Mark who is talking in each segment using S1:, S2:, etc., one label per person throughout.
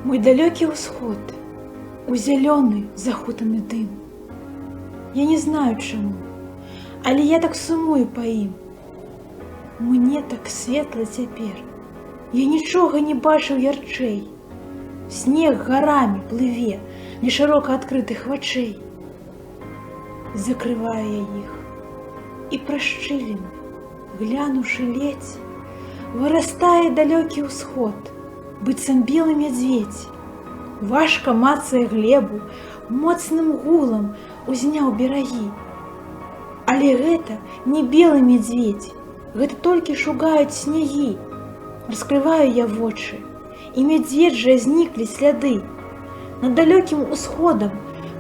S1: Мой далёкі ўсход, у зялёны захутаны дым. Я не знаю чаму, але я так сумую па ім. Мне так светла цяпер, я нічога не бачыў ярчэй. Снег гарамі плыве ля шырока адкрытых вачэй. Закрываю я іх, і праз шчыліны, глянуўшы ледзь, вырастае далёкі ўсход, быццам белы мядзведзь. Важка мацае глебу, моцным гулам узняў берагі. Але гэта не белы медведь, гэта толькі шугаюць снегі. Раскрываю я вочы, і медведжыя зніклі сляды. Над далёкім усходам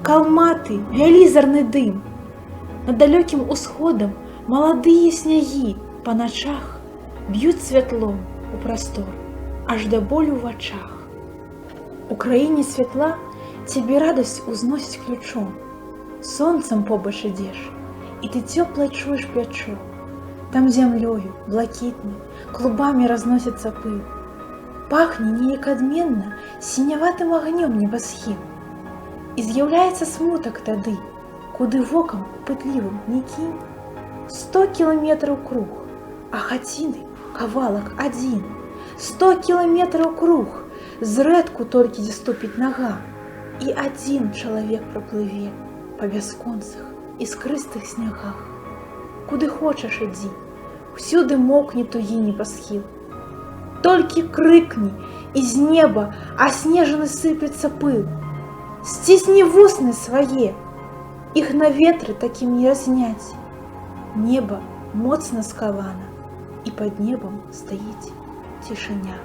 S1: калматы вялізарны дым. Над далёкім усходам маладыя снягі па начах б'юць святлом у прастор, аж да болю ў вачах. У краіне святла цябе радасць узносіць ключом. Сонцам побач ідзеш, і ты цёпла чуеш плячо. Там зямлёю, блакітнай, клубамі разносіцца пыл. Пахне неяк адменна сіняватым агнём небасхіл. І з'яўляецца смутак тады, куды вокам пытлівым не кінь. 100 кіламетраў круг, а хаціны кавалак адзін. 100 кіламетраў круг, зрэдку толькі дзе ступіць нага. І адзін чалавек праплыве па бясконцых іскрыстых снягах. Куды хочаш ідзі, усюды мокне тугі небасхіл. Толькі крыкні, і з неба аснежаны сыплецца пыл. Сцісні вусны свае, іх на ветры такім не разняць. Неба моцна скавана, і пад небам стаіць цішыня.